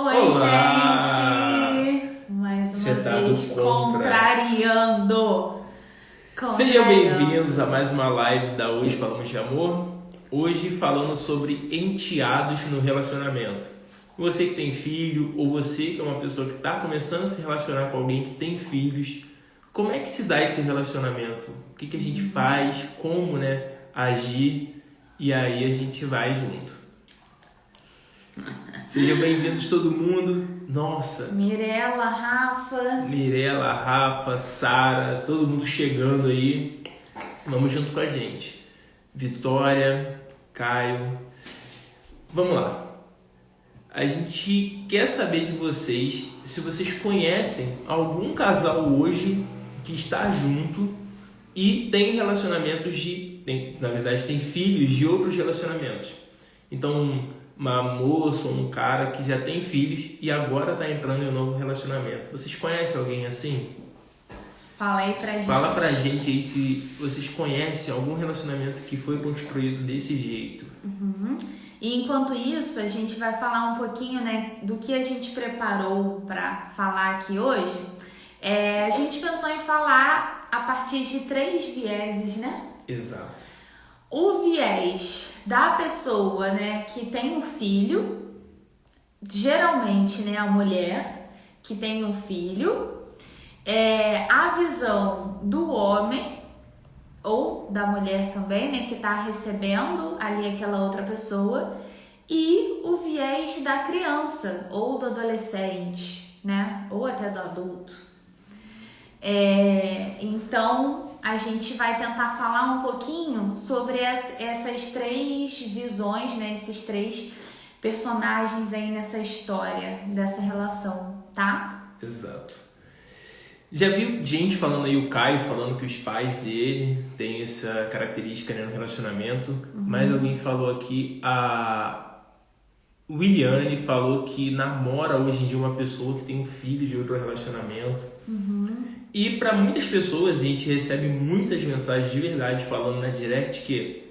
Oi, Olá! gente! Mais Você uma tá vez do contra. contrariando. Sejam bem-vindos a mais uma live da Hoje Falamos de Amor. Hoje falando sobre enteados no relacionamento. Você que tem filho ou você que é uma pessoa que está começando a se relacionar com alguém que tem filhos, como é que se dá esse relacionamento? O que a gente faz? Como, agir? E aí a gente vai junto. Sejam bem-vindos todo mundo. Nossa! Mirela, Rafa. Mirela, Rafa, Sara, todo mundo chegando aí. Vamos junto com a gente. Vitória, Caio. Vamos lá. A gente quer saber de vocês se vocês conhecem algum casal hoje que está junto e tem relacionamentos tem filhos de outros relacionamentos. Então, uma moça ou um cara que já tem filhos e agora está entrando em um novo relacionamento. Vocês conhecem alguém assim? Fala aí pra gente. Fala pra gente aí se vocês conhecem algum relacionamento que foi construído desse jeito. E enquanto isso, a gente vai falar um pouquinho, do que a gente preparou para falar aqui hoje. A gente pensou em falar a partir de 3 vieses, né? Exato. O viés da pessoa, que tem um filho, geralmente, a mulher que tem um filho, a visão do homem ou da mulher também, que está recebendo ali aquela outra pessoa, e o viés da criança ou do adolescente, ou até do adulto. Então, a gente vai tentar falar um pouquinho sobre essas 3 visões, esses 3 personagens aí nessa história, dessa relação, tá? Exato. Já viu gente falando aí, o Caio falando que os pais dele têm essa característica no relacionamento, mas alguém falou aqui, a Williane falou que namora hoje em dia uma pessoa que tem um filho de outro relacionamento. E para muitas pessoas a gente recebe muitas mensagens de verdade falando na direct que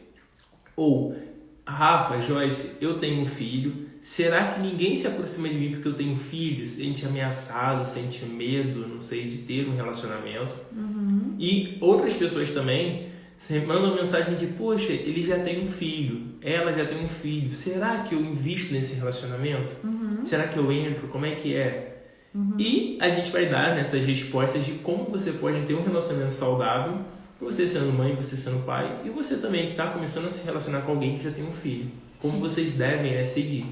Rafa, Joyce, eu tenho um filho, será que ninguém se aproxima de mim porque eu tenho um filho? Sente ameaçado, sente medo, não sei, de ter um relacionamento. E outras pessoas também mandam mensagem de, poxa, ele já tem um filho, ela já tem um filho, será que eu invisto nesse relacionamento? Será que eu entro? Como é que é? E a gente vai dar essas respostas de como você pode ter um relacionamento saudável, você sendo mãe, você sendo pai, e você também está começando a se relacionar com alguém que já tem um filho. Como vocês devem seguir.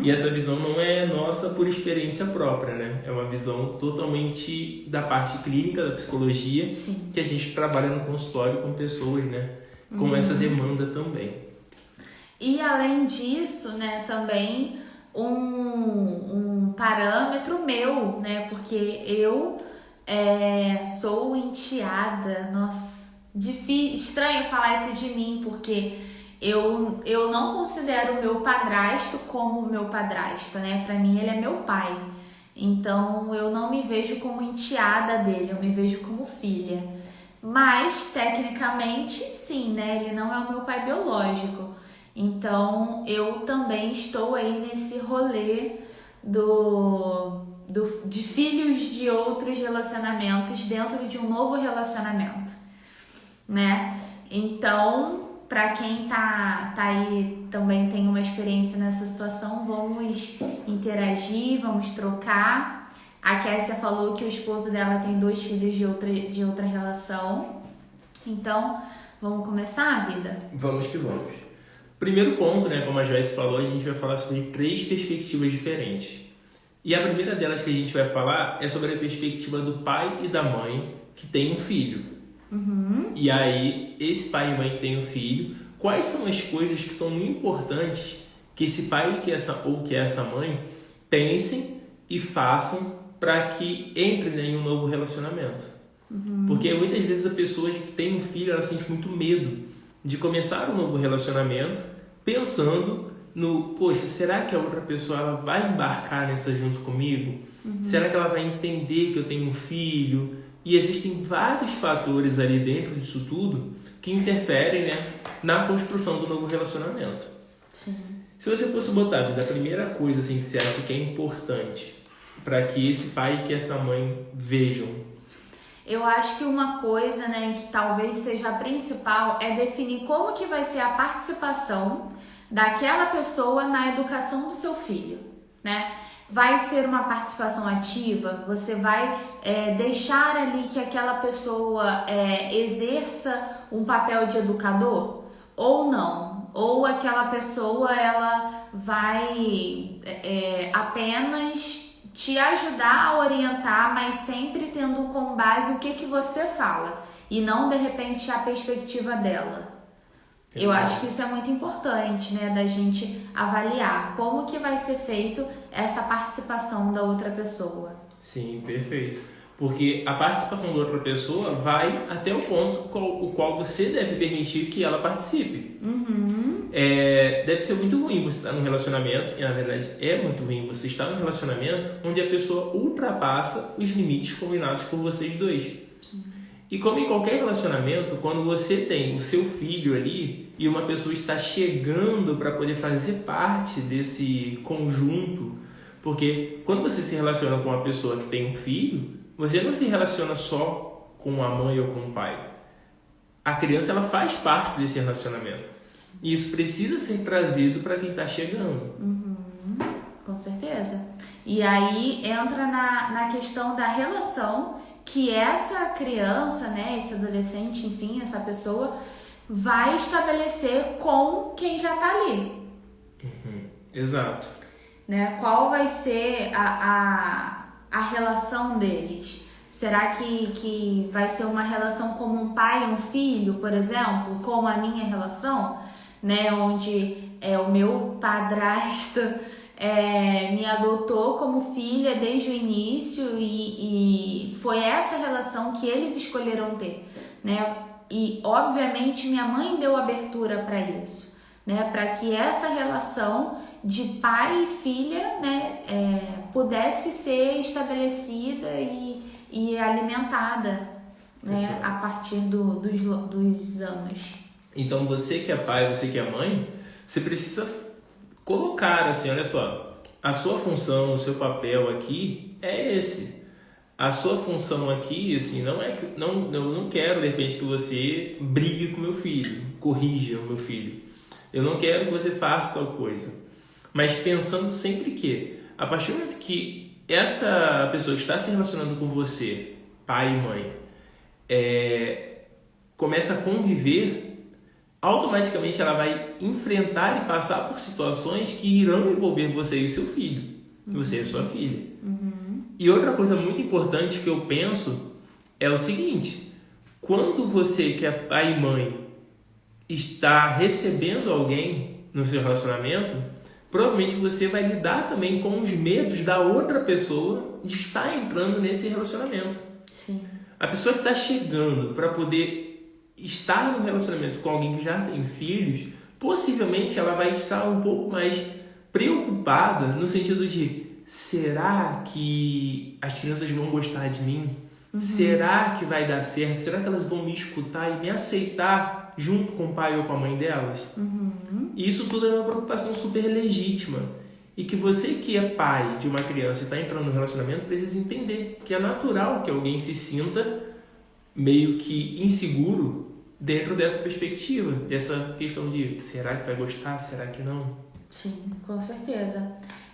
E essa visão não é nossa por experiência própria, É uma visão totalmente da parte clínica, da psicologia, que a gente trabalha no consultório com pessoas, com essa demanda também. E além disso, também um parâmetro meu, porque eu sou enteada. Nossa, estranho falar isso de mim, porque eu não considero o meu padrasto como meu padrasto, Pra mim ele é meu pai. Então eu não me vejo como enteada dele, eu me vejo como filha. Mas tecnicamente sim, ele não é o meu pai biológico. Então eu também estou aí nesse rolê de filhos de outros relacionamentos dentro de um novo relacionamento, Então, para quem tá aí também tem uma experiência nessa situação, vamos interagir, vamos trocar. A Kessia falou que o esposo dela tem 2 filhos de outra relação. Então, vamos começar, vida? Vamos que vamos. Primeiro ponto, como a Joyce falou, a gente vai falar sobre 3 perspectivas diferentes. E a primeira delas que a gente vai falar é sobre a perspectiva do pai e da mãe que tem um filho. E aí, esse pai e mãe que tem um filho, quais são as coisas que são muito importantes que esse pai que essa mãe pensem e façam para que entrem em um novo relacionamento? Porque muitas vezes a pessoa que tem um filho, ela sente muito medo de começar um novo relacionamento pensando poxa, será que a outra pessoa ela vai embarcar nessa junto comigo? Será que ela vai entender que eu tenho um filho? E existem vários fatores ali dentro disso tudo que interferem na construção do novo relacionamento. Sim. Se você fosse botar da primeira coisa assim, que você acha que é importante para que esse pai e que essa mãe vejam. Eu acho que uma coisa, né, que talvez seja a principal é definir como que vai ser a participação daquela pessoa na educação do seu filho, né? Vai ser uma participação ativa? Você vai deixar ali que aquela pessoa exerça um papel de educador? Ou não? Ou aquela pessoa ela vai apenas te ajudar a orientar, mas sempre tendo como base o que você fala e não de repente a perspectiva dela. Eu acho que isso é muito importante, né, da gente avaliar como que vai ser feito essa participação da outra pessoa. Sim, perfeito. Porque a participação da outra pessoa vai até o ponto o qual você deve permitir que ela participe. Deve ser muito ruim você estar num relacionamento, e na verdade é muito ruim você estar num relacionamento onde a pessoa ultrapassa os limites combinados por vocês dois. Sim. E como em qualquer relacionamento, quando você tem o seu filho ali e uma pessoa está chegando para poder fazer parte desse conjunto, porque quando você se relaciona com uma pessoa que tem um filho, você não se relaciona só com a mãe ou com o pai. A criança ela faz parte desse relacionamento. E isso precisa ser trazido para quem está chegando. Com certeza. E aí entra na questão da relação que essa criança, né, esse adolescente, enfim, essa pessoa vai estabelecer com quem já está ali. Exato. Né? Qual vai ser a relação deles? Será que vai ser uma relação como um pai e um filho, por exemplo, como a minha relação, né? Onde o meu padrasto me adotou como filha desde o início e foi essa relação que eles escolheram ter, né? E obviamente minha mãe deu abertura para isso, né? Para que essa relação de pai e filha, né, pudesse ser estabelecida e alimentada, né, a partir dos anos. Então você que é pai, você que é mãe, você precisa colocar assim, olha só, a sua função, o seu papel aqui é esse. A sua função aqui, assim, não é que eu não quero de repente que você brigue com meu filho, corrija o meu filho. Eu não quero que você faça tal coisa. Mas pensando sempre que, a partir do momento que essa pessoa que está se relacionando com você, pai e mãe, começa a conviver, automaticamente ela vai enfrentar e passar por situações que irão envolver você e o seu filho, você e a sua filha. E outra coisa muito importante que eu penso é o seguinte: quando você, que é pai e mãe, está recebendo alguém no seu relacionamento, provavelmente você vai lidar também com os medos da outra pessoa de estar entrando nesse relacionamento. Sim. A pessoa que está chegando para poder estar no relacionamento com alguém que já tem filhos, possivelmente ela vai estar um pouco mais preocupada no sentido de: será que as crianças vão gostar de mim? Será que vai dar certo? Será que elas vão me escutar e me aceitar junto com o pai ou com a mãe delas? E isso tudo é uma preocupação super legítima. E que você que é pai de uma criança e está entrando no relacionamento precisa entender que é natural que alguém se sinta meio que inseguro dentro dessa perspectiva, dessa questão de: será que vai gostar? Será que não? Sim, com certeza.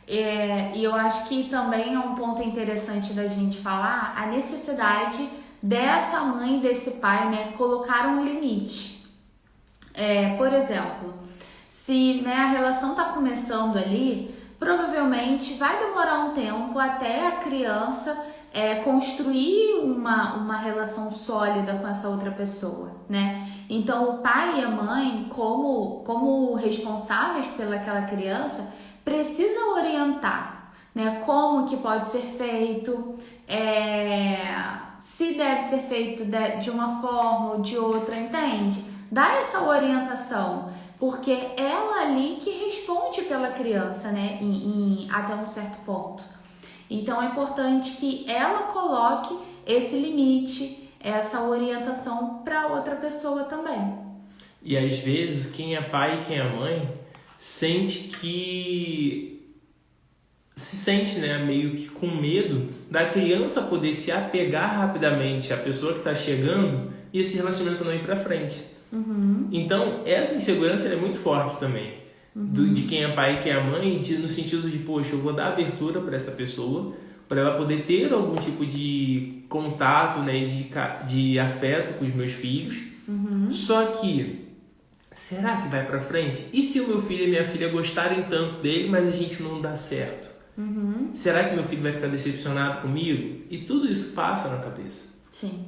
E eu acho que também é um ponto interessante da gente falar a necessidade dessa mãe, desse pai, né, colocar um limite. Por exemplo, se, né, a relação está começando ali, provavelmente vai demorar um tempo até a criança construir uma relação sólida com essa outra pessoa, né? Então o pai e a mãe, como responsáveis pelaquela criança, precisa orientar, né, como que pode ser feito, se deve ser feito de uma forma ou de outra, entende? Dá essa orientação, porque ela ali que responde pela criança, né, até um certo ponto. Então é importante que ela coloque esse limite, essa orientação para outra pessoa também. E às vezes quem é pai e quem é mãe se sente, né, meio que com medo da criança poder se apegar rapidamente à pessoa que está chegando e esse relacionamento não ir para frente. Então, essa insegurança é muito forte também, de quem é pai e quem é mãe, no sentido de, poxa, eu vou dar abertura para essa pessoa, para ela poder ter algum tipo de contato, né, de afeto com os meus filhos. Só que, será que vai para frente? E se o meu filho e minha filha gostarem tanto dele, mas a gente não dá certo? Será que meu filho vai ficar decepcionado comigo? E tudo isso passa na cabeça. Sim.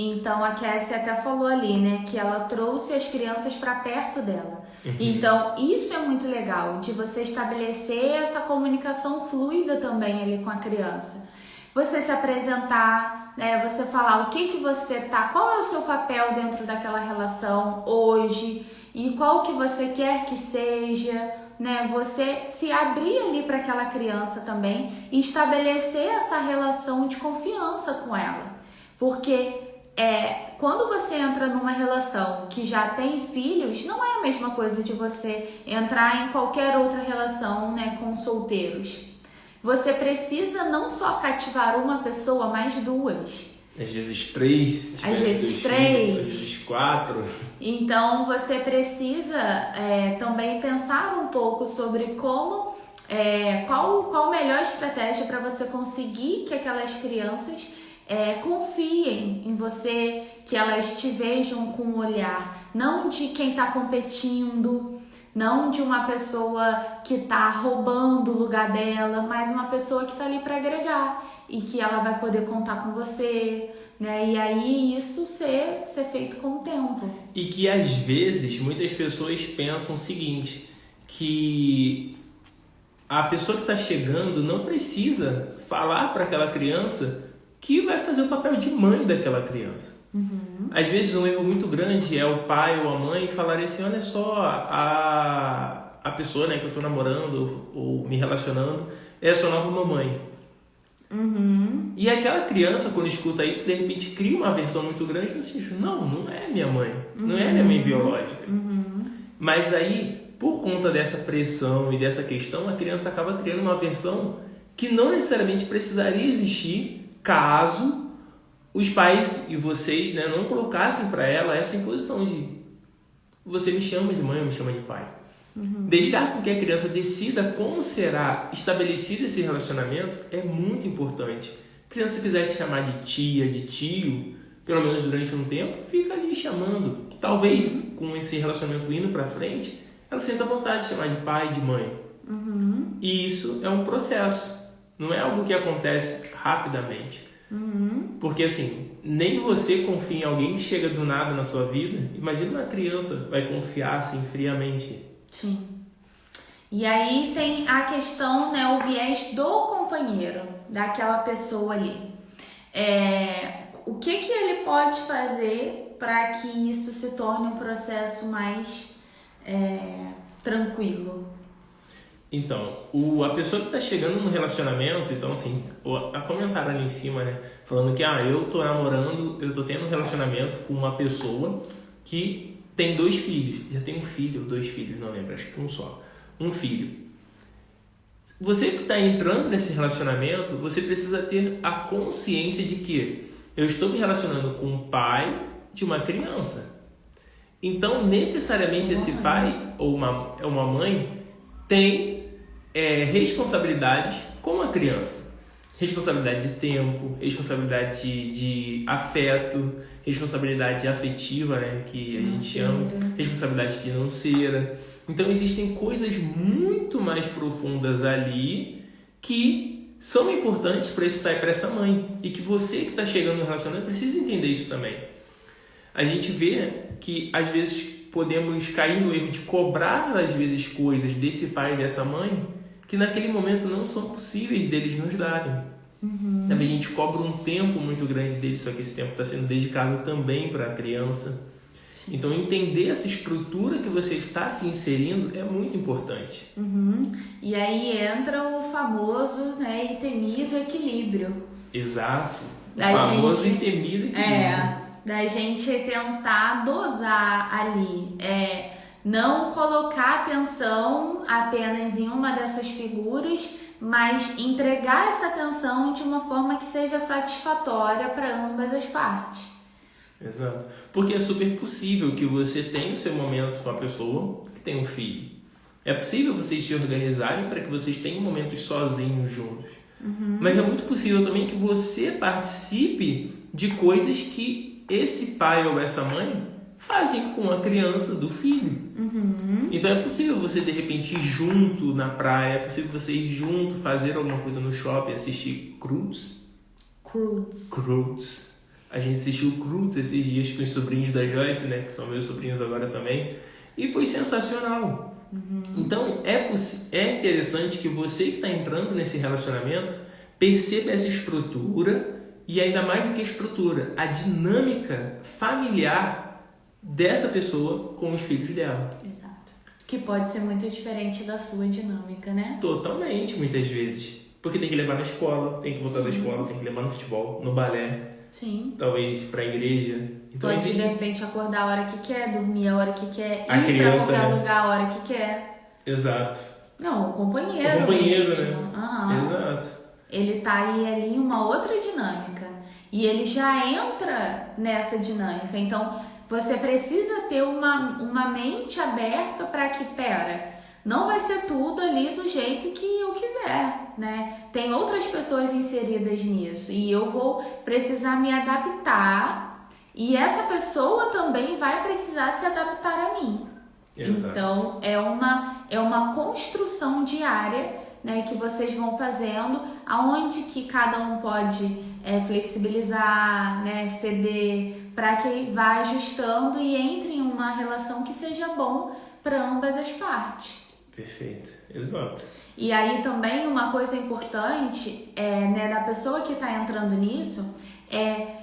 Então a Cassie até falou ali, né, que ela trouxe as crianças para perto dela. Então isso é muito legal, de você estabelecer essa comunicação fluida também ali com a criança. Você se apresentar, né, você falar o que você tá, qual é o seu papel dentro daquela relação hoje e qual que você quer que seja, né? Você se abrir ali para aquela criança também e estabelecer essa relação de confiança com ela. Porque quando você entra numa relação que já tem filhos, não é a mesma coisa de você entrar em qualquer outra relação, né, com solteiros. Você precisa não só cativar uma pessoa, mas duas. Às vezes 3. Às vezes 3. Às vezes 4. Então você precisa também pensar um pouco sobre qual a melhor estratégia para você conseguir que aquelas crianças confiem em você, que elas te vejam com um olhar, não de quem está competindo, não de uma pessoa que está roubando o lugar dela, mas uma pessoa que está ali para agregar e que ela vai poder contar com você, né? E aí isso ser feito com o tempo. E que às vezes muitas pessoas pensam o seguinte, que a pessoa que está chegando não precisa falar para aquela criança que vai fazer o papel de mãe daquela criança. Às vezes um erro muito grande é o pai ou a mãe falarem assim, olha só, a pessoa, né, que eu estou namorando ou me relacionando é a sua nova mamãe. E aquela criança, quando escuta isso, de repente cria uma aversão muito grande e assim, não é minha mãe, não é minha mãe biológica. Mas aí, por conta dessa pressão e dessa questão, a criança acaba criando uma aversão que não necessariamente precisaria existir caso os pais e vocês, né, não colocassem para ela essa imposição de você me chama de mãe ou me chama de pai. Deixar com que a criança decida como será estabelecido esse relacionamento é muito importante. A criança quiser te chamar de tia, de tio, pelo menos durante um tempo, fica ali chamando. Talvez com esse relacionamento indo para frente, ela sinta vontade de chamar de pai, de mãe. E isso é um processo, não é algo que acontece rapidamente. Porque assim, nem você confia em alguém que chega do nada na sua vida. Imagina uma criança vai confiar assim friamente. Sim. E aí tem a questão, né, o viés do companheiro, daquela pessoa ali. O que ele pode fazer para que isso se torne um processo mais tranquilo? Então, a pessoa que está chegando no relacionamento, então assim, a comentário ali em cima, né, falando que eu tô namorando, eu tô tendo um relacionamento com uma pessoa que tem 2 filhos, já tem um filho ou 2 filhos, não lembro, acho que um só, um filho. Você que está entrando nesse relacionamento, você precisa ter a consciência de que eu estou me relacionando com o pai de uma criança. Então, necessariamente esse pai ou uma mãe tem responsabilidades com a criança. Responsabilidade de tempo, responsabilidade de afeto, responsabilidade afetiva, né, que a gente chama, responsabilidade financeira. Então existem coisas muito mais profundas ali que são importantes para esse pai e para essa mãe. E que você que está chegando no relacionamento precisa entender isso também. A gente vê que às vezes podemos cair no erro de cobrar às vezes coisas desse pai e dessa mãe que naquele momento não são possíveis deles nos darem. Talvez a gente cobra um tempo muito grande deles, só que esse tempo está sendo dedicado também para a criança. Então entender essa estrutura que você está se inserindo é muito importante. E aí entra o famoso, né, e temido equilíbrio. Exato. O famoso e temido equilíbrio. Da gente tentar dosar ali. Não colocar atenção apenas em uma dessas figuras, mas entregar essa atenção de uma forma que seja satisfatória para ambas as partes. Exato. Porque é super possível que você tenha o seu momento com a pessoa que tem um filho. É possível vocês se organizarem para que vocês tenham momentos sozinhos juntos. Mas é muito possível também que você participe de coisas que esse pai ou essa mãe fazem com a criança do filho. Então é possível você de repente ir junto na praia, é possível você ir junto fazer alguma coisa no shopping, assistir Croods. A gente assistiu Croods esses dias com os sobrinhos da Joyce, né, que são meus sobrinhos agora também, e foi sensacional. Então é interessante que você que está entrando nesse relacionamento perceba essa estrutura e ainda mais do que a estrutura, a dinâmica familiar dessa pessoa com os filhos dela. Exato. Que pode ser muito diferente da sua dinâmica, né? Totalmente, muitas vezes. Porque tem que levar na escola, tem que voltar da escola, tem que levar no futebol, no balé. Sim. Talvez para a igreja. Então, pode de repente acordar a hora que quer, dormir a hora que quer, a ir criança, pra qualquer lugar a hora que quer. Exato. Não, o companheiro. O companheiro, mesmo. né? Exato. Ele tá aí ali em uma outra dinâmica. E ele já entra nessa dinâmica. Então, você precisa ter uma mente aberta para que, não vai ser tudo ali do jeito que eu quiser, né? Tem outras pessoas inseridas nisso e eu vou precisar me adaptar e essa pessoa também vai precisar se adaptar a mim. Exato. Então, é uma construção diária, né, que vocês vão fazendo, aonde que cada um pode flexibilizar, né, ceder, para que vá ajustando e entre em uma relação que seja bom para ambas as partes. Perfeito, exato. E aí também uma coisa importante né, da pessoa que está entrando nisso é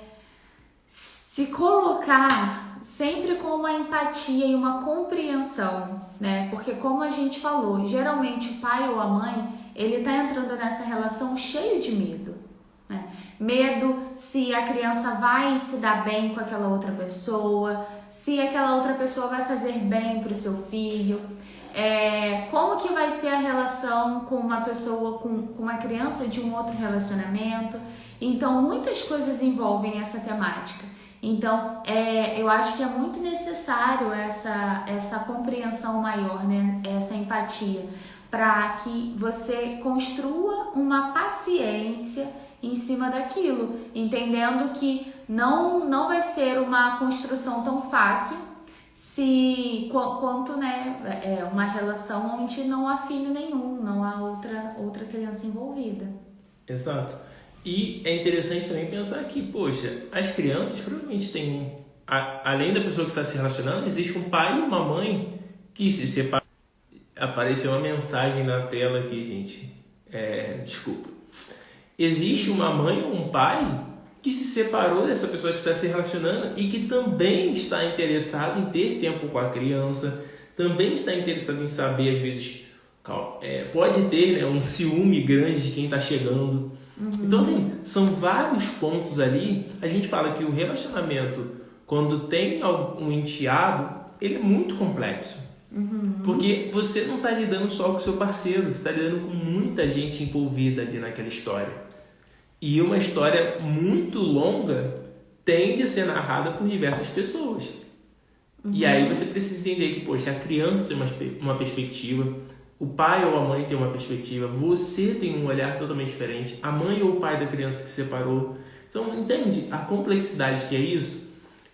se colocar sempre com uma empatia e uma compreensão, né? Porque como a gente falou, geralmente o pai ou a mãe, ele está entrando nessa relação cheio de medo, né? Medo se a criança vai se dar bem com aquela outra pessoa, se aquela outra pessoa vai fazer bem para o seu filho. Como que vai ser a relação com uma pessoa, com uma criança de um outro relacionamento. Então, muitas coisas envolvem essa temática. Então, eu acho que é muito necessário essa compreensão maior, né? Essa empatia, para que você construa uma paciência em cima daquilo, entendendo que não vai ser uma construção tão fácil quanto, né, uma relação onde não há filho nenhum, não há outra criança envolvida. Exato. E é interessante também pensar que, poxa, as crianças provavelmente têm além da pessoa que está se relacionando, existe um pai e uma mãe que se separam. Apareceu uma mensagem na tela aqui, gente. Desculpa. Existe uma mãe ou um pai que se separou dessa pessoa que está se relacionando e que também está interessado em ter tempo com a criança, também está interessado em saber, às vezes, pode ter, né, um ciúme grande de quem está chegando. Então, assim, são vários pontos ali. A gente fala que o relacionamento, quando tem um enteado, ele é muito complexo. Porque você não está lidando só com o seu parceiro, você está lidando com muita gente envolvida ali naquela história. E uma história muito longa tende a ser narrada por diversas pessoas. E aí você precisa entender que, poxa, a criança tem uma perspectiva, o pai ou a mãe tem uma perspectiva, você tem um olhar totalmente diferente, a mãe ou o pai da criança que se separou. Então, entende a complexidade que é isso?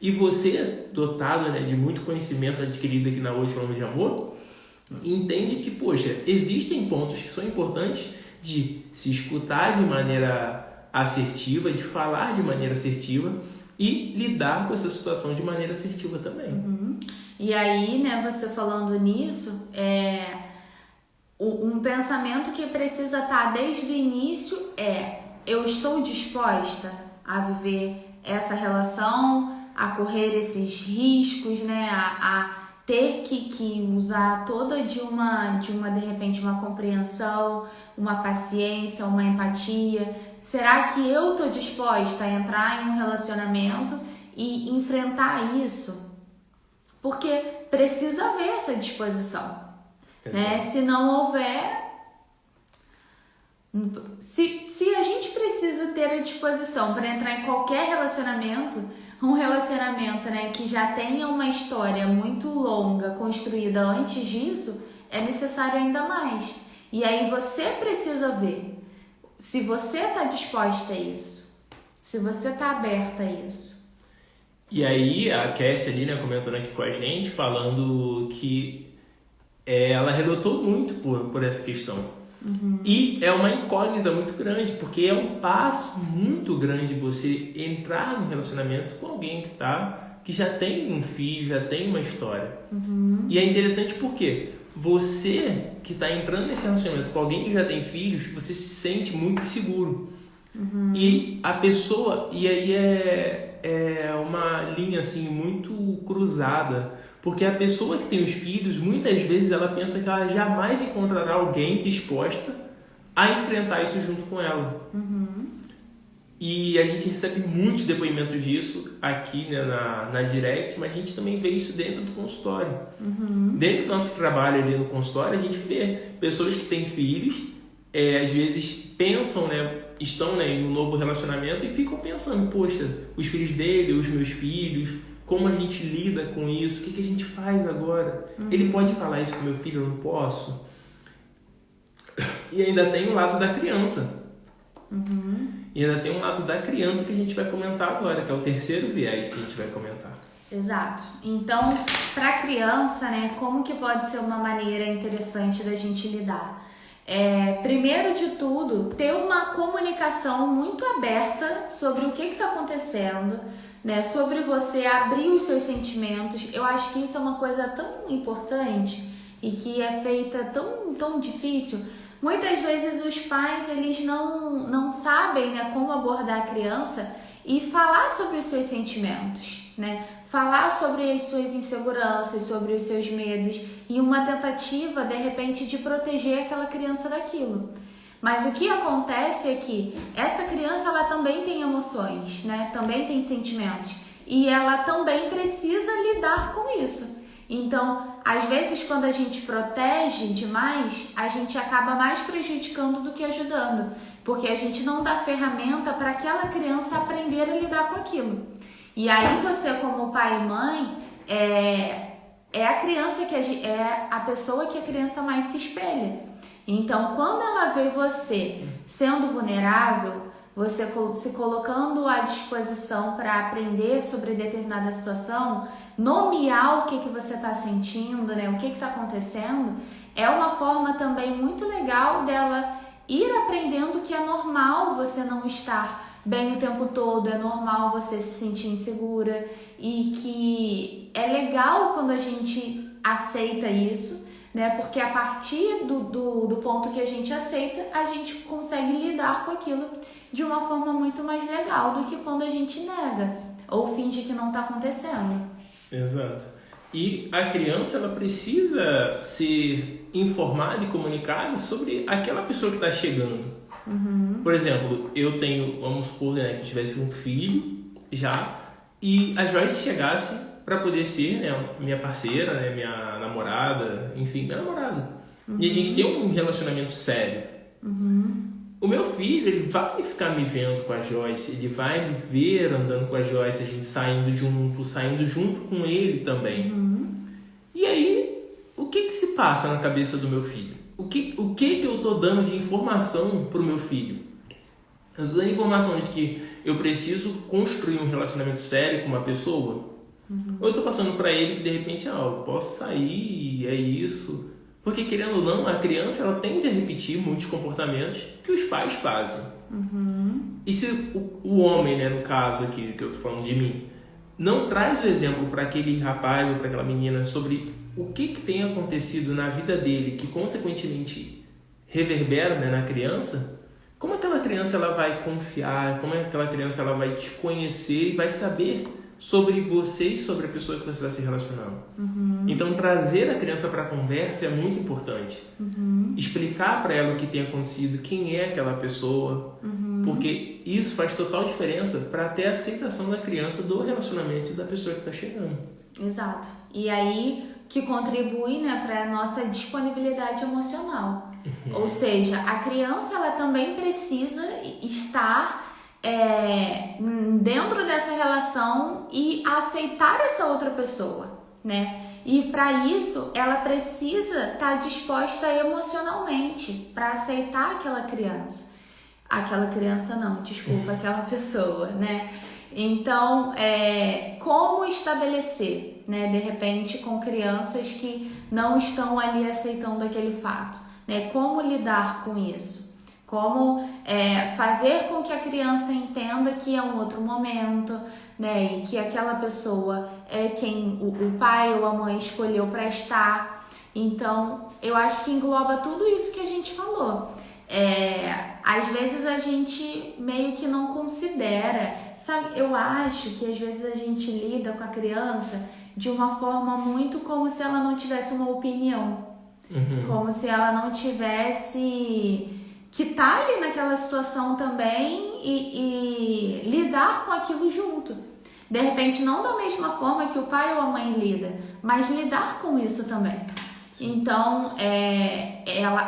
E você, dotado, né, de muito conhecimento adquirido aqui na Hoje Falamos de Amor, entende que, poxa, existem pontos que são importantes de se escutar de maneira assertiva, de falar de maneira assertiva e lidar com essa situação de maneira assertiva também. E aí, né, você falando nisso, um pensamento que precisa estar desde o início eu estou disposta a viver essa relação, a correr esses riscos, né, a ter que usar toda de repente, uma compreensão, uma paciência, uma empatia. Será que eu estou disposta a entrar em um relacionamento e enfrentar isso? Porque precisa haver essa disposição, né? Se não houver... Se a gente precisa ter a disposição para entrar em qualquer relacionamento, um relacionamento, né, que já tenha uma história muito longa construída antes disso, é necessário ainda mais. E aí você precisa ver se você está disposta a isso, se você está aberta a isso. E aí a Cassie ali, né, comentando aqui com a gente, falando que ela relutou muito por essa questão. E é uma incógnita muito grande, porque é um passo muito grande você entrar num relacionamento com alguém que já tem um filho, já tem uma história. E é interessante porque você que está entrando nesse relacionamento com alguém que já tem filhos, você se sente muito inseguro. E a pessoa, e aí é uma linha assim muito cruzada, porque a pessoa que tem os filhos, muitas vezes ela pensa que ela jamais encontrará alguém disposta a enfrentar isso junto com ela. E a gente recebe muitos depoimentos disso aqui, né, na Direct, mas a gente também vê isso dentro do consultório. Dentro do nosso trabalho ali no consultório, a gente vê pessoas que têm filhos, às vezes pensam, né, estão, né, em um novo relacionamento e ficam pensando, poxa, os filhos dele, os meus filhos, como a gente lida com isso, o que a gente faz agora? Ele pode falar isso com meu filho, eu não posso? E ainda tem o lado da criança. E ainda tem um lado da criança que a gente vai comentar agora, que é o terceiro viés que a gente vai comentar. Exato. Então, para a criança, né, como que pode ser uma maneira interessante da gente lidar? Primeiro de tudo, ter uma comunicação muito aberta sobre o que está acontecendo, né, sobre você abrir os seus sentimentos. Eu acho que isso é uma coisa tão importante e que é feita tão difícil. Muitas vezes os pais, eles não sabem, né, como abordar a criança e falar sobre os seus sentimentos, né? Falar sobre as suas inseguranças, sobre os seus medos, em uma tentativa, de repente, de proteger aquela criança daquilo. Mas o que acontece é que essa criança, ela também tem emoções, né? Também tem sentimentos. E ela também precisa lidar com isso. Então, às vezes, quando a gente protege demais, a gente acaba mais prejudicando do que ajudando. Porque a gente não dá ferramenta para aquela criança aprender a lidar com aquilo. E aí você, como pai e mãe, é a criança é a pessoa que a criança mais se espelha. Então, quando ela vê você sendo vulnerável, você se colocando à disposição para aprender sobre determinada situação, nomear o que você está sentindo, né? O que está acontecendo, é uma forma também muito legal dela ir aprendendo que é normal você não estar bem o tempo todo, é normal você se sentir insegura e que é legal quando a gente aceita isso, né? Porque a partir do ponto que a gente aceita, a gente consegue lidar com aquilo de uma forma muito mais legal do que quando a gente nega ou finge que não está acontecendo. Exato. E a criança, ela precisa ser informada e comunicada sobre aquela pessoa que está chegando. Por exemplo, eu tenho, vamos supor, né, que eu tivesse um filho já e a Joyce chegasse para poder ser, né, minha parceira, né, minha namorada, enfim, minha namorada. E a gente tem um relacionamento sério. O meu filho, ele vai ficar me vendo com a Joyce, ele vai me ver andando com a Joyce, a gente saindo junto com ele também. E aí, o que se passa na cabeça do meu filho? O que eu estou dando de informação para o meu filho? Eu estou dando informação de que eu preciso construir um relacionamento sério com uma pessoa? Ou eu estou passando para ele que de repente, eu posso sair, é isso. Porque querendo ou não, a criança ela tende a repetir muitos comportamentos que os pais fazem. E se o homem, né, no caso aqui, que eu estou falando de mim, não traz o exemplo para aquele rapaz ou para aquela menina sobre o que tem acontecido na vida dele, que consequentemente reverbera, né, na criança, como aquela criança ela vai confiar, como aquela criança ela vai te conhecer e vai saber sobre você e sobre a pessoa que você está se relacionando. Então, trazer a criança para a conversa é muito importante. Explicar para ela o que tem acontecido, quem é aquela pessoa, porque isso faz total diferença para ter a aceitação da criança do relacionamento da pessoa que está chegando. Exato. E aí, que contribui, né, para a nossa disponibilidade emocional. Ou seja, a criança ela também precisa estar dentro dessa relação e aceitar essa outra pessoa, né? E para isso ela precisa estar disposta emocionalmente para aceitar aquela criança. Aquela criança não, desculpa, aquela pessoa, né? Então, como estabelecer, né? De repente, com crianças que não estão ali aceitando aquele fato, né? Como lidar com isso? Como fazer com que a criança entenda que é um outro momento, né? E que aquela pessoa é quem o pai ou a mãe escolheu para estar. Então, eu acho que engloba tudo isso que a gente falou. Às vezes a gente meio que não considera, sabe? Eu acho que às vezes a gente lida com a criança de uma forma muito como se ela não tivesse uma opinião. Como se ela não tivesse que estar ali naquela situação também e lidar com aquilo junto. De repente, não da mesma forma que o pai ou a mãe lida, mas lidar com isso também. Então,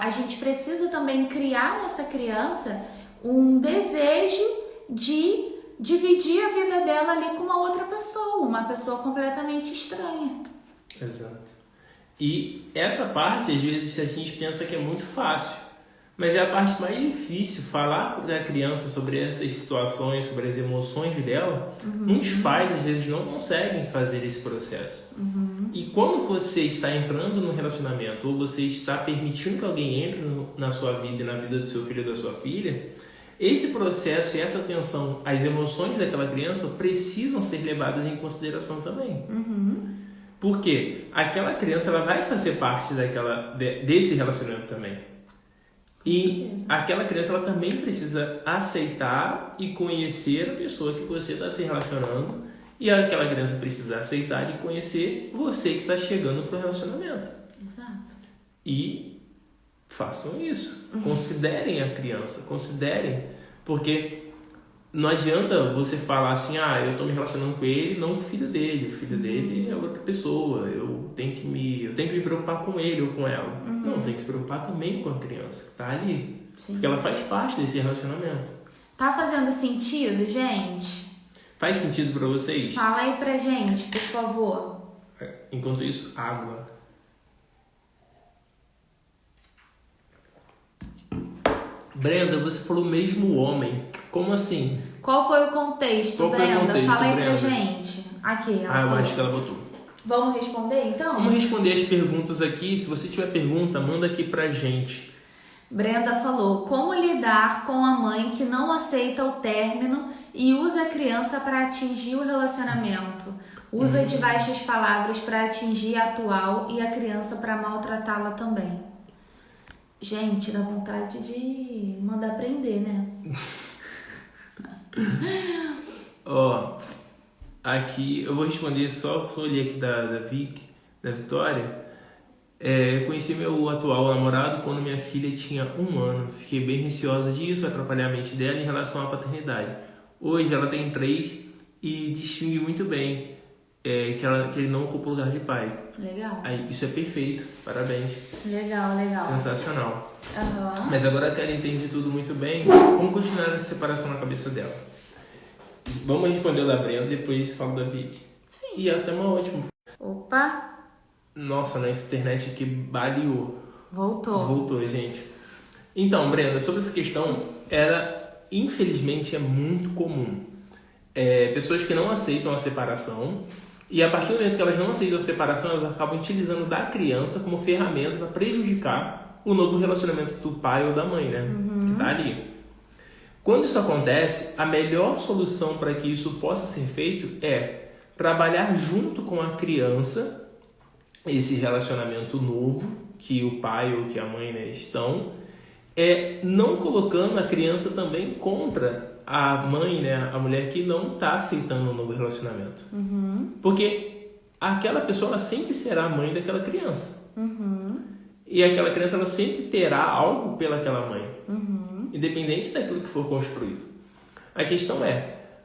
a gente precisa também criar nessa criança um desejo de dividir a vida dela ali com uma outra pessoa, uma pessoa completamente estranha. Exato. E essa parte, às vezes, a gente pensa que é muito fácil, mas é a parte mais difícil, falar com a criança sobre essas situações, sobre as emoções dela. Muitos pais, às vezes, não conseguem fazer esse processo. E quando você está entrando no relacionamento, ou você está permitindo que alguém entre na sua vida e na vida do seu filho ou da sua filha, esse processo e essa atenção, as emoções daquela criança precisam ser levadas em consideração também. Porque aquela criança ela vai fazer parte desse relacionamento também. E aquela criança ela também precisa aceitar e conhecer a pessoa que você está se relacionando. E aquela criança precisa aceitar e conhecer você que está chegando para o relacionamento. Exato. E façam isso. Considerem a criança. Considerem. Porque não adianta você falar assim, eu estou me relacionando com ele, não com o filho dele. O filho dele é outra pessoa. Eu tenho que me preocupar com ele ou com ela. Não, você tem que se preocupar também com a criança que está ali. Sim. Porque ela faz parte desse relacionamento. Tá fazendo sentido, gente? Faz sentido para vocês? Fala aí pra gente, por favor. Enquanto isso, água. Brenda, você falou mesmo homem. Como assim? Qual foi o contexto, Brenda? Fala aí pra gente. Aqui, ela eu falou. acho que ela botou. Vamos responder, então? Vamos responder as perguntas aqui. Se você tiver pergunta, manda aqui pra gente. Brenda falou, como lidar com a mãe que não aceita o término e usa a criança para atingir o relacionamento? Usa de baixas palavras para atingir a atual e a criança para maltratá-la também. Gente, dá vontade de mandar prender, né? Aqui eu vou responder só folha aqui da Vitória. Conheci meu atual namorado quando minha filha tinha 1 ano. Fiquei bem receosa disso, vai atrapalhar a mente dela em relação à paternidade. Hoje ela tem 3 e distingue muito bem que ele não ocupa o lugar de pai. Legal. Isso é perfeito, parabéns. Legal. Sensacional. Mas agora que ela entende tudo muito bem, vamos continuar essa separação na cabeça dela. Vamos responder o da Brenda, depois falo da Vicky. Sim. E até uma ótima. Opa! Nossa, nossa internet aqui baleou. Voltou, gente. Então, Brenda, sobre essa questão, infelizmente é muito comum. Pessoas que não aceitam a separação, e a partir do momento que elas não aceitam a separação, elas acabam utilizando da criança como ferramenta para prejudicar o novo relacionamento do pai ou da mãe, né? Que tá ali. Quando isso acontece, a melhor solução para que isso possa ser feito é trabalhar junto com a criança esse relacionamento novo que o pai ou que a mãe, né, estão, não colocando a criança também contra a mãe, né, a mulher que não está aceitando um novo relacionamento. Porque aquela pessoa ela sempre será a mãe daquela criança. E aquela criança ela sempre terá algo pelaquela mãe, independente daquilo que for construído. A questão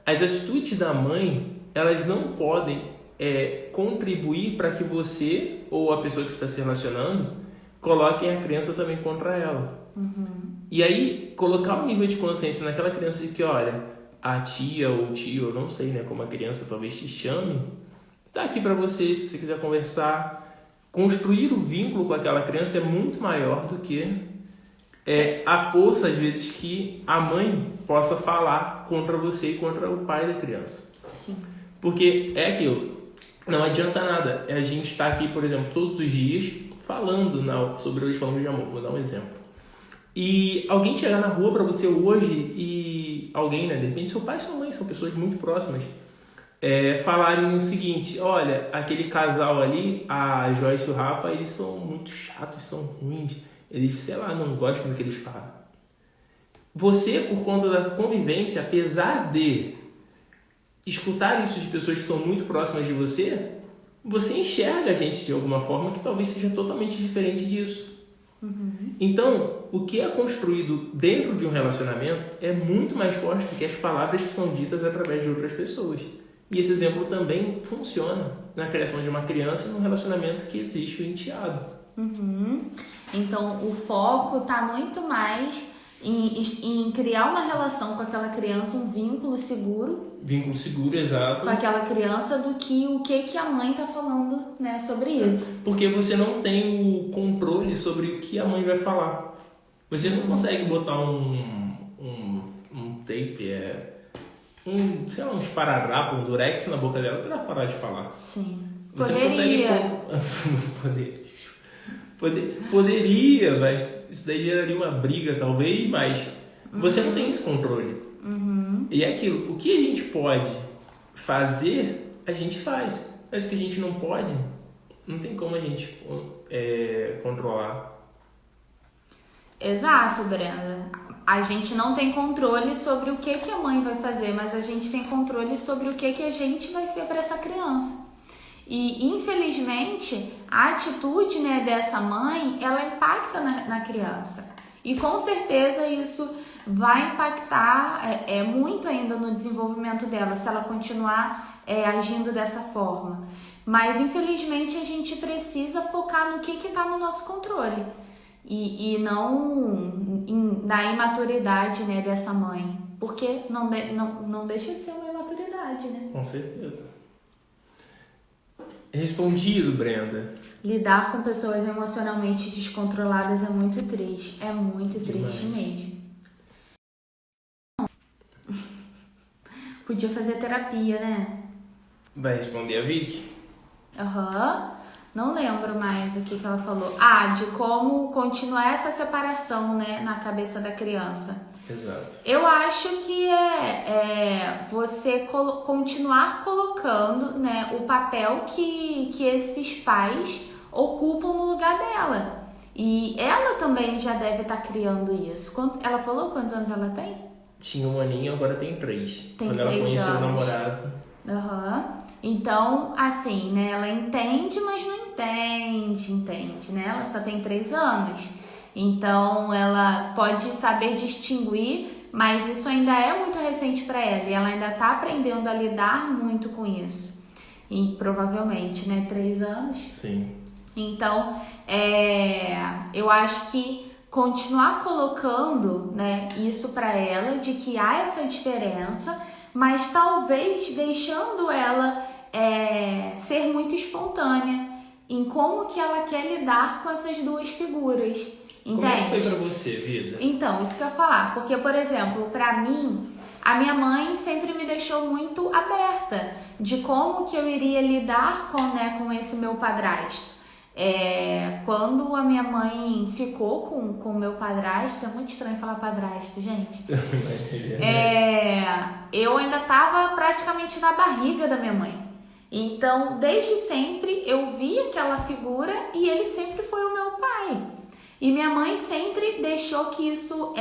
as atitudes da mãe, elas não podem contribuir para que você ou a pessoa que está se relacionando coloquem a criança também contra ela. E aí, colocar um nível de consciência naquela criança de que, olha, a tia ou o tio, eu não sei, né, como a criança talvez te chame, tá aqui para você, se você quiser conversar. Construir o vínculo com aquela criança é muito maior do que a força, às vezes, que a mãe possa falar contra você e contra o pai da criança. Sim. Porque é aquilo, não adianta nada. A gente está aqui, por exemplo, todos os dias falando sobre Hoje Falamos de Amor. Vou dar um exemplo. E alguém chegar na rua para você hoje e alguém, né, de repente seu pai e sua mãe são pessoas muito próximas, falarem o seguinte: olha, aquele casal ali, a Joyce e o Rafa, eles são muito chatos, são ruins, eles, sei lá, não gostam do que eles falam. Você, por conta da convivência, apesar de escutar isso de pessoas que são muito próximas de você, você enxerga a gente de alguma forma que talvez seja totalmente diferente disso. Então, o que é construído dentro de um relacionamento é muito mais forte do que as palavras que são ditas através de outras pessoas. E esse exemplo também funciona na criação de uma criança e num relacionamento que existe o enteado. Então, o foco está muito mais em criar uma relação com aquela criança, um vínculo seguro. Vínculo seguro, exato. Com aquela criança do que o que a mãe está falando, né, sobre isso. Porque você não tem o controle sobre o que a mãe vai falar. Você não consegue botar um tape, sei lá, um esparadrapo, um durex na boca dela para ela parar de falar. Sim. Você Poderia. Poderia, mas isso daí geraria uma briga, talvez, mas você não tem esse controle. E é aquilo, o que a gente pode fazer, a gente faz. Mas o que a gente não pode, não tem como a gente controlar. Exato, Brenda. A gente não tem controle sobre o que a mãe vai fazer, mas a gente tem controle sobre o que a gente vai ser para essa criança. E, infelizmente, a atitude, né, dessa mãe, ela impacta na criança. E, com certeza, isso vai impactar muito ainda no desenvolvimento dela, se ela continuar agindo dessa forma. Mas, infelizmente, a gente precisa focar no que está no nosso controle. E não na imaturidade, né, dessa mãe. Porque não deixa de ser uma imaturidade, né? Com certeza. Respondido, Brenda. Lidar com pessoas emocionalmente descontroladas é muito triste. É muito triste mesmo. Podia fazer terapia, né? Vai responder a Vicky? Não lembro mais o que ela falou. De como continuar essa separação, né, na cabeça da criança. Exato. Eu acho que você continuar colocando, né, o papel que esses pais ocupam no lugar dela. E ela também já deve estar criando isso. Ela falou quantos anos ela tem? Tinha 1 aninho, agora tem 3. Tem Quando 3 ela conheceu anos. o namorado. Então, assim, né, ela entende, mas não entende, né? Ela só tem 3 anos. Então, ela pode saber distinguir, mas isso ainda é muito recente para ela. E ela ainda está aprendendo a lidar muito com isso. E provavelmente, né? 3 anos. Sim. Então, eu acho que continuar colocando, né, isso para ela, de que há essa diferença, mas talvez deixando ela ser muito espontânea em como que ela quer lidar com essas duas figuras. Entende? Como é que foi pra você, vida? Então, isso que eu ia falar. Porque, por exemplo, pra mim, a minha mãe sempre me deixou muito aberta de como que eu iria lidar com esse meu padrasto. Quando a minha mãe ficou com o meu padrasto, é muito estranho falar padrasto, gente. Eu ainda estava praticamente na barriga da minha mãe. Então, desde sempre, eu vi aquela figura e ele sempre foi o meu pai. E minha mãe sempre deixou que isso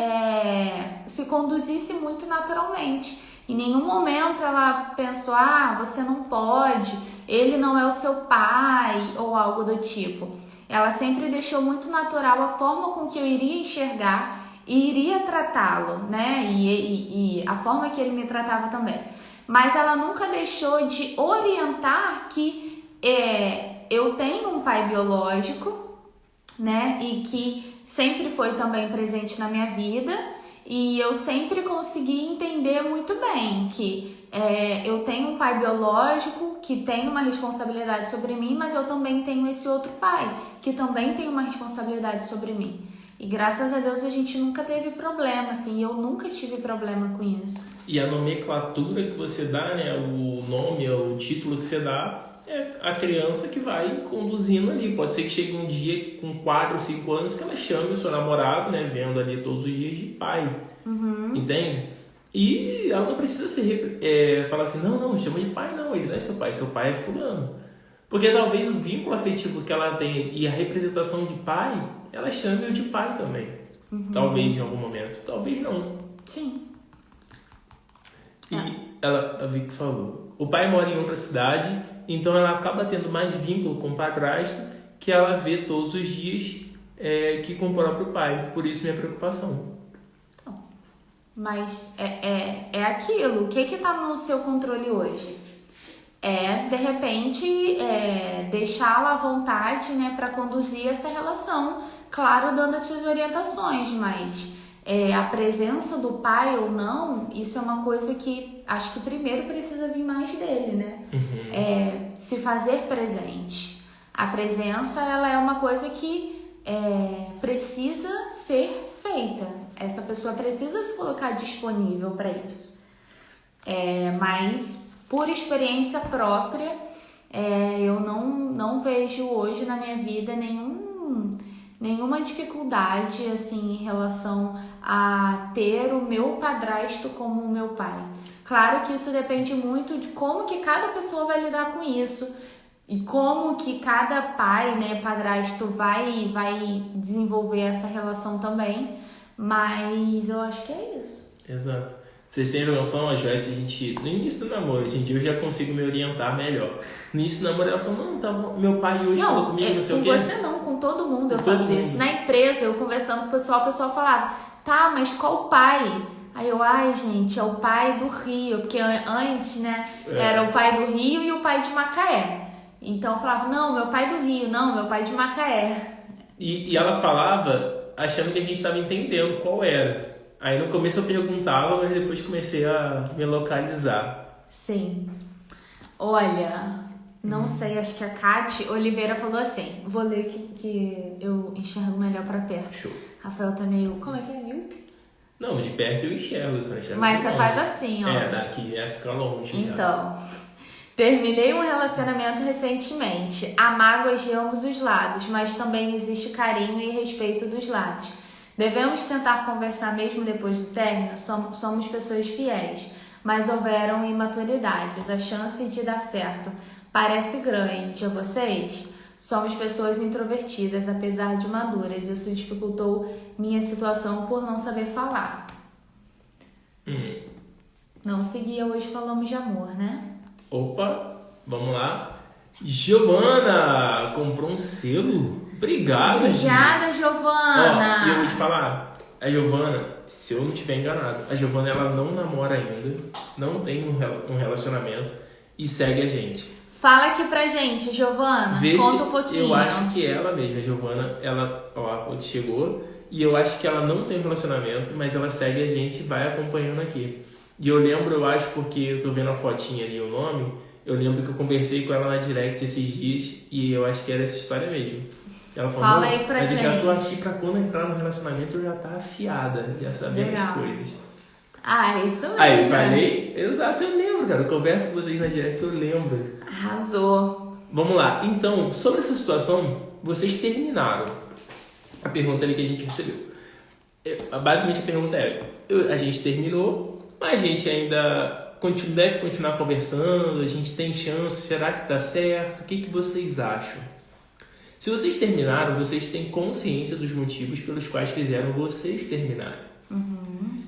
se conduzisse muito naturalmente. Em nenhum momento ela pensou, você não pode, ele não é o seu pai, ou algo do tipo. Ela sempre deixou muito natural a forma com que eu iria enxergar e iria tratá-lo, né? E a forma que ele me tratava também. mas ela nunca deixou de orientar que eu tenho um pai biológico, né, e que sempre foi também presente na minha vida, e eu sempre consegui entender muito bem que eu tenho um pai biológico que tem uma responsabilidade sobre mim, mas eu também tenho esse outro pai que também tem uma responsabilidade sobre mim. E graças a Deus a gente nunca teve problema, assim, eu nunca tive problema com isso. E a nomenclatura que você dá, né, o nome, o título que você dá, é a criança que vai conduzindo ali. Pode ser que chegue um dia com 4 ou 5 anos que ela chame o seu namorado, né, vendo ali todos os dias de pai. Entende? E ela não precisa falar assim, não, chama de pai não, ele não é seu pai é fulano. Porque talvez o vínculo afetivo que ela tem e a representação de pai, ela chame o de pai também. Talvez em algum momento, talvez não. Sim. E a Vicky falou, o pai mora em outra cidade, então ela acaba tendo mais vínculo com o padrasto que ela vê todos os dias que com o próprio pai. Por isso minha preocupação. Mas é aquilo, o que tá no seu controle hoje? De repente, deixá-la à vontade, né, para conduzir essa relação, claro, dando as suas orientações, mas a presença do pai ou não, isso é uma coisa que acho que primeiro precisa vir mais dele, né? Se fazer presente. A presença, ela é uma coisa que precisa ser feita. Essa pessoa precisa se colocar disponível para isso. Mas, por experiência própria, eu não vejo hoje na minha vida nenhuma dificuldade assim, em relação a ter o meu padrasto como o meu pai. Claro que isso depende muito de como que cada pessoa vai lidar com isso e como que cada pai, né, padrasto vai desenvolver essa relação também. Mas eu acho que é isso. Exato. Pra vocês terem noção, a Joyce, no início do namoro, hoje em dia eu já consigo me orientar melhor. No início do namoro ela falou, não, tá bom, meu pai hoje falou comigo, não sei o quê. Com você não, com todo mundo eu faço isso. Na empresa, eu conversando com o pessoal falava, tá, mas qual pai? Aí eu, gente, é o pai do Rio, porque antes, né, era o pai do Rio e o pai de Macaé. Então eu falava, não, meu pai do Rio, não, meu pai de Macaé. E ela falava achando que a gente estava entendendo qual era. Aí no começo eu perguntava, mas depois comecei a me localizar. Sim. Olha, não sei, acho que a Kate Oliveira falou assim, vou ler que eu enxergo melhor pra perto. Show. Rafael tá meio, como é que é, míope? Não, de perto eu enxergo, só enxergo. Mas você faz assim, ó. Daqui já fica longe. Então, terminei um relacionamento recentemente. Há mágoas de ambos os lados, mas também existe carinho e respeito dos lados. Devemos tentar conversar mesmo depois do término? Somos pessoas fiéis, mas houveram imaturidades. A chance de dar certo parece grande a vocês? Somos pessoas introvertidas, apesar de maduras. Isso dificultou minha situação por não saber falar. Não seguia hoje falamos de amor, né? Opa, vamos lá. Giovana comprou um selo. Obrigado, Obrigada, Giovana. E eu vou te falar, a Giovana, se eu não estiver enganado, a Giovana ela não namora ainda, não tem um relacionamento e segue a gente. Fala aqui pra gente, Giovana. Conta um pouquinho. Eu acho que ela mesma, a Giovana, ela chegou e eu acho que ela não tem um relacionamento, mas ela segue a gente e vai acompanhando aqui. E eu lembro, eu acho, porque eu tô vendo a fotinha ali, o nome, eu lembro que eu conversei com ela na direct esses dias e eu acho que era essa história mesmo. Ela falou, fala aí pra mas gente. Eu já tô aqui pra quando entrar no relacionamento eu já tá afiada, já sabendo as coisas. Isso mesmo. Aí eu falei, exato, eu lembro, cara. Eu converso com vocês na direct, eu lembro. Arrasou. Vamos lá, então, sobre essa situação, vocês terminaram. A pergunta ali que a gente recebeu. Basicamente a pergunta a gente terminou, mas a gente ainda deve continuar conversando, a gente tem chance, será que dá certo? O que vocês acham? Se vocês terminaram, vocês têm consciência dos motivos pelos quais fizeram vocês terminarem.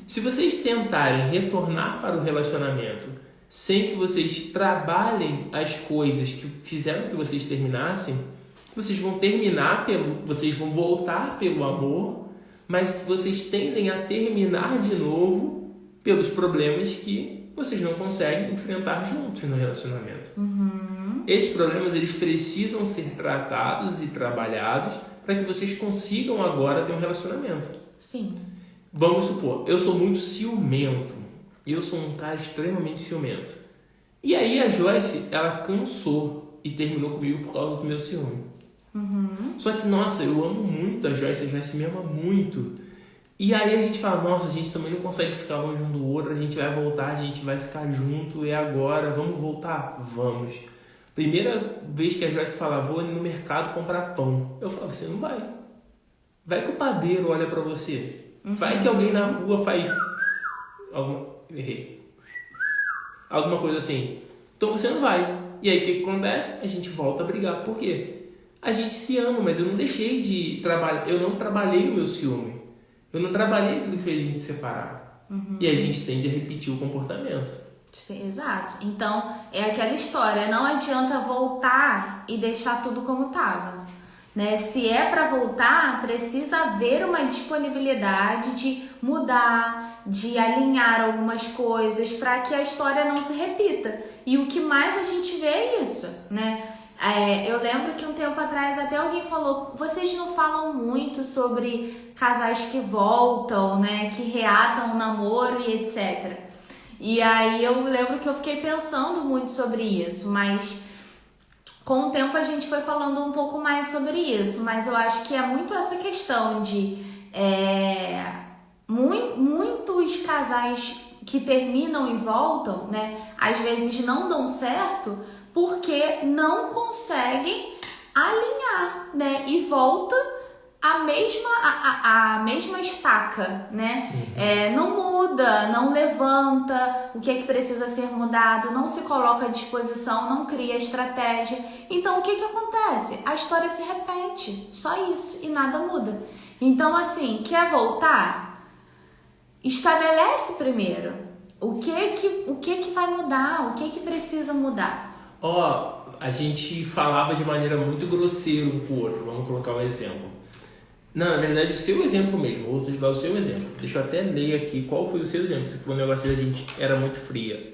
Se vocês tentarem retornar para o relacionamento sem que vocês trabalhem as coisas que fizeram que vocês terminassem, vocês vão vocês vão voltar pelo amor, mas vocês tendem a terminar de novo pelos problemas que vocês não conseguem enfrentar juntos no relacionamento. Esses problemas, eles precisam ser tratados e trabalhados para que vocês consigam agora ter um relacionamento. Sim. Vamos supor, eu sou muito ciumento. Eu sou um cara extremamente ciumento. E aí a Joyce, ela cansou e terminou comigo por causa do meu ciúme. Só que, nossa, eu amo muito a Joyce me ama muito. E aí a gente fala, nossa, a gente também não consegue ficar longe um do outro, a gente vai voltar, a gente vai ficar junto, é agora, vamos voltar? Vamos. Primeira vez que a Joyce fala, vou no mercado comprar pão. Eu falo, você não vai. Vai que o padeiro olha pra você. Vai que alguém na rua faz... Errei. Alguma coisa assim. Então você não vai. E aí o que acontece? A gente volta a brigar. Por quê? A gente se ama, mas eu não deixei de trabalhar. Eu não trabalhei o meu ciúme. Eu não trabalhei aquilo que fez a gente separar. E a gente tende a repetir o comportamento. Sim, exato. Então, é aquela história. Não adianta voltar e deixar tudo como estava. Né? Se é para voltar, precisa haver uma disponibilidade de mudar, de alinhar algumas coisas para que a história não se repita. E o que mais a gente vê é isso, né? Eu lembro que um tempo atrás até alguém falou, vocês não falam muito sobre casais que voltam, né? Que reatam o namoro e etc. E aí eu lembro que eu fiquei pensando muito sobre isso, mas... Com o tempo a gente foi falando um pouco mais sobre isso, mas eu acho que é muito essa questão de muitos casais que terminam e voltam, né, às vezes não dão certo porque não conseguem alinhar, né, e volta a mesma estaca, né? Não muda, não levanta o que é que precisa ser mudado, não se coloca à disposição, não cria estratégia. Então, o que acontece? A história se repete, só isso, e nada muda. Então, assim, quer voltar? Estabelece primeiro o que vai mudar, o que precisa mudar. A gente falava de maneira muito grosseira um com o outro, vamos colocar um exemplo. Não, na verdade, o seu exemplo mesmo. Vou te dar o seu exemplo. Deixa eu até ler aqui qual foi o seu exemplo. Se for um negócio da gente era muito fria.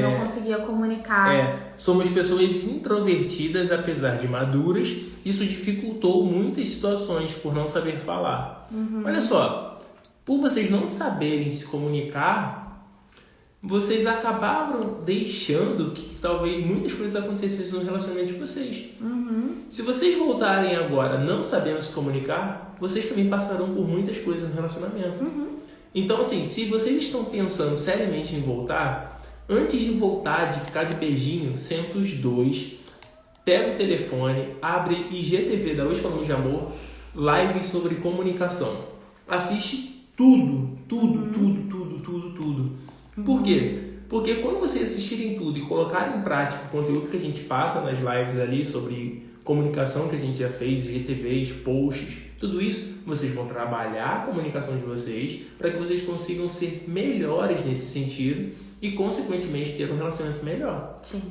Não conseguia comunicar. Somos pessoas introvertidas, apesar de maduras. Isso dificultou muitas situações por não saber falar. Olha só, por vocês não saberem se comunicar, vocês acabaram deixando que talvez muitas coisas acontecessem no relacionamento de vocês. Se vocês voltarem agora não sabendo se comunicar, vocês também passarão por muitas coisas no relacionamento. Então, assim, se vocês estão pensando seriamente em voltar, antes de voltar, de ficar de beijinho, senta os dois, pega o telefone, abre IGTV da Hoje Falamos de Amor, live sobre comunicação. Assiste tudo. Por quê? Porque quando vocês assistirem tudo e colocarem em prática o conteúdo que a gente passa nas lives ali sobre comunicação que a gente já fez, GTVs, posts, tudo isso, vocês vão trabalhar a comunicação de vocês para que vocês consigam ser melhores nesse sentido e, consequentemente, ter um relacionamento melhor. Sim.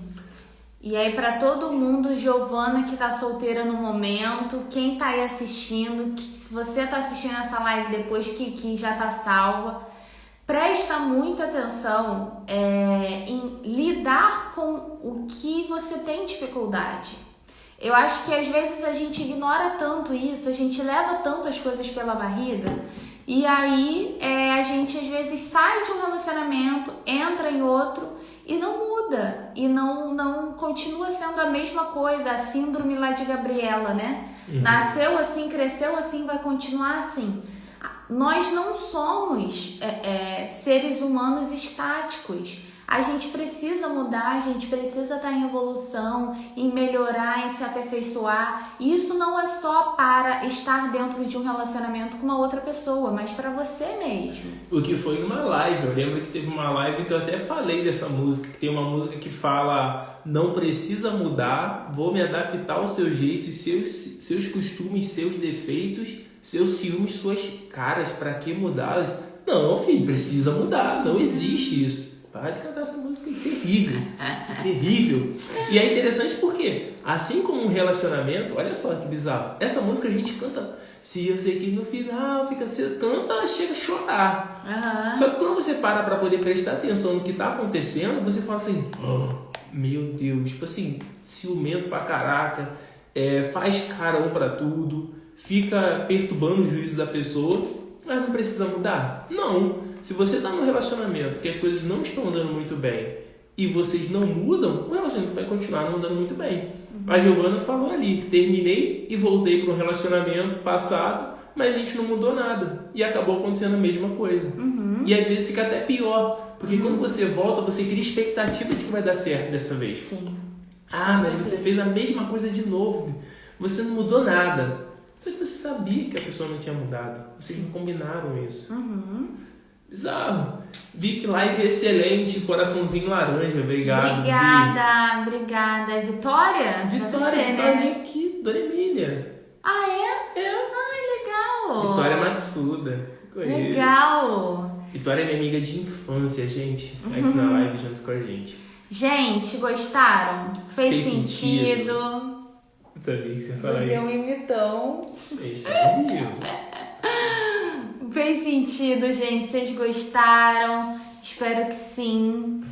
E aí, para todo mundo, Giovana que tá solteira no momento, quem tá aí assistindo, se você tá assistindo essa live depois que já tá salva, presta muita atenção em lidar com o que você tem dificuldade. Eu acho que às vezes a gente ignora tanto isso, a gente leva tanto as coisas pela barriga, e aí a gente às vezes sai de um relacionamento, entra em outro e não muda, e não continua sendo a mesma coisa, a síndrome lá de Gabriela, né? Nasceu assim, cresceu assim, vai continuar assim. Nós não somos seres humanos estáticos. A gente precisa mudar, a gente precisa estar em evolução, em melhorar, em se aperfeiçoar. E isso não é só para estar dentro de um relacionamento com uma outra pessoa, mas para você mesmo. O que foi numa live, eu lembro que teve uma live que eu até falei dessa música, que tem uma música que fala: não precisa mudar, vou me adaptar ao seu jeito, seus costumes, seus defeitos, seus ciúmes, suas caras, para que mudá-las? Não, filho, precisa mudar, não existe isso. Para de cantar essa música aí, terrível. Terrível. E é interessante porque, assim como um relacionamento, olha só que bizarro. Essa música a gente canta. Se eu sei que no final você canta, chega a chorar. Uhum. Só que quando você para pra poder prestar atenção no que tá acontecendo, você fala assim, meu Deus, tipo assim, ciumento pra caraca, faz carão pra tudo, fica perturbando o juízo da pessoa, mas não precisa mudar? Não. Se você tá num relacionamento que as coisas não estão andando muito bem e vocês não mudam, o relacionamento vai continuar não andando muito bem. A Giovana falou ali, terminei e voltei para um relacionamento passado, mas a gente não mudou nada. E acabou acontecendo a mesma coisa. E às vezes fica até pior, porque quando você volta, você cria expectativa de que vai dar certo dessa vez. Sim. Ah, mas você fez a mesma coisa de novo. Você não mudou nada. Só que você sabia que a pessoa não tinha mudado. Vocês não combinaram isso. Bizarro. Vic, live excelente, coraçãozinho laranja, obrigado. Obrigada. É Vitória? Vitória, né? aqui, Dona Emília. Ah, é? É. Ai, legal. Vitória Matsuda. Conheço. Legal. Vitória é minha amiga de infância, gente. Aqui na live junto com a gente. Gente, gostaram? Fez sentido? Eu sabia que você ia falar Fazer isso. um imitão. Isso é horrível. Fez sentido, gente? Vocês gostaram? Espero que sim.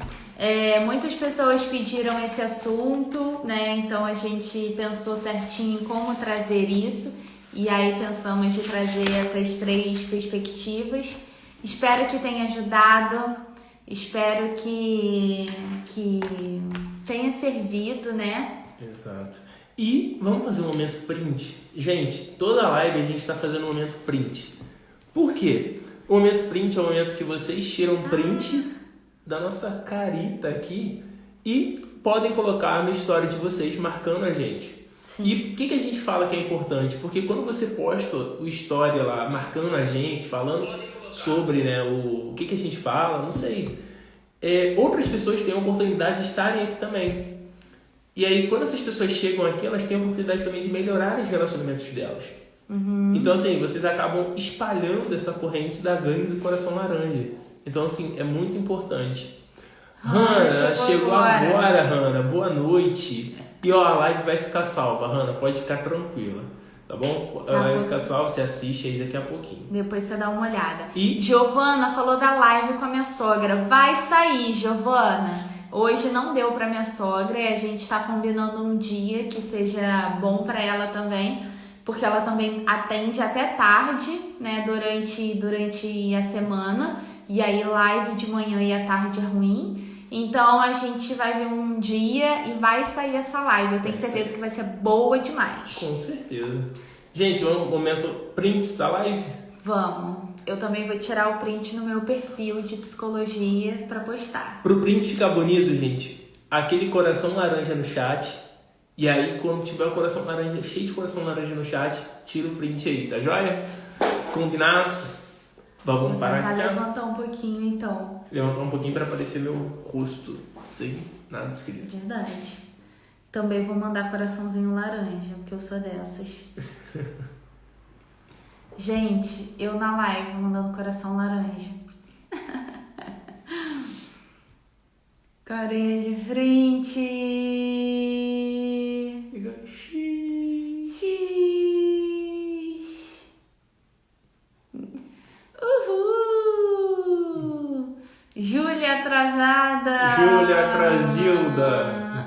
Muitas pessoas pediram esse assunto, né? Então a gente pensou certinho em como trazer isso. E aí pensamos de trazer essas 3 perspectivas. Espero que tenha ajudado. Espero que tenha servido, né? Exato. E vamos fazer um momento print. Gente, toda live a gente está fazendo um momento print. Por quê? O momento print é o momento que vocês tiram print da nossa carita aqui e podem colocar no story de vocês marcando a gente. Sim. E por que a gente fala que é importante? Porque quando você posta o story lá marcando a gente, falando sobre, né, o que a gente fala, não sei, outras pessoas têm a oportunidade de estarem aqui também. E aí quando essas pessoas chegam aqui, elas têm a oportunidade também de melhorar os relacionamentos delas. Então, assim, vocês acabam espalhando essa corrente da gangue do Coração Laranja. Então, assim, é muito importante. Hanna, chegou agora, Hanna. Boa noite. E, ó, a live vai ficar salva, Hanna. Pode ficar tranquila, tá bom? A live vai ficar salva, você assiste aí daqui a pouquinho. Depois você dá uma olhada. E Giovana falou da live com a minha sogra. Vai sair, Giovana. Hoje não deu pra minha sogra e a gente tá combinando um dia que seja bom pra ela também. Porque ela também atende até tarde, né, durante a semana. E aí live de manhã e à tarde é ruim. Então a gente vai ver um dia e vai sair essa live. Eu tenho certeza que vai ser boa demais. Com certeza. Gente, vamos pro momento print da live? Vamos. Eu também vou tirar o print no meu perfil de psicologia pra postar. Pro print ficar bonito, gente, aquele coração laranja no chat. E aí, quando tiver o coração laranja, cheio de coração laranja no chat, tira o print aí, tá joia? Combinados? Vamos parar aqui já? Levantar um pouquinho, então. Levantar um pouquinho pra aparecer meu rosto sem nada escrito. Verdade. Também vou mandar coraçãozinho laranja, porque eu sou dessas. Gente, eu na live mandando coração laranja. Carinha de frente. Uhul! Júlia atrasada! Júlia Atrasilda!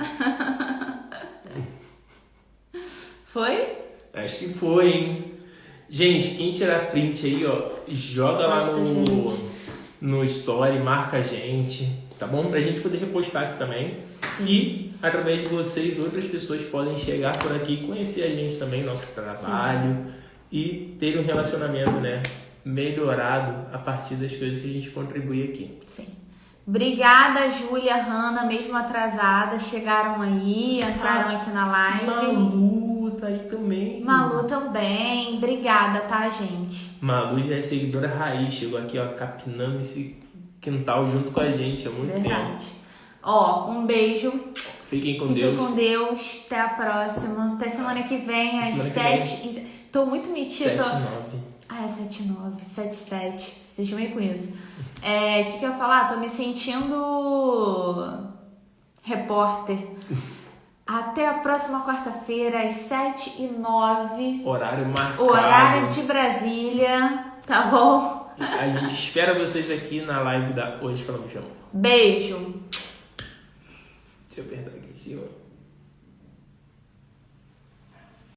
Foi? Acho que foi, hein? Gente, quem tirar print aí, ó, joga lá no story, marca a gente, tá bom? Pra gente poder repostar aqui também. Sim. E através de vocês, outras pessoas podem chegar por aqui, conhecer a gente também, nosso trabalho. Sim. E ter um relacionamento, né, melhorado a partir das coisas que a gente contribui aqui. Sim. Obrigada, Júlia, Hanna, mesmo atrasada, chegaram aí, entraram aqui na live. Malu tá aí também. Malu também. Obrigada, tá, gente? Malu já é seguidora raiz, chegou aqui, ó, capinando esse quintal junto com a gente há muito tempo. Ó, um beijo. Fiquem com Deus. Fiquem com Deus. Até a próxima. Até semana que vem, às 7h. Tô muito metida. 7h09. Ah, é 79, 77. Vocês chamem com isso. O que eu ia falar? Tô me sentindo repórter. Até a próxima quarta-feira, às 7h09. Horário marcado. Horário de Brasília. Tá bom? A gente espera vocês aqui na live da Hoje Falamos de Amor. Beijo. Deixa eu apertar aqui em cima.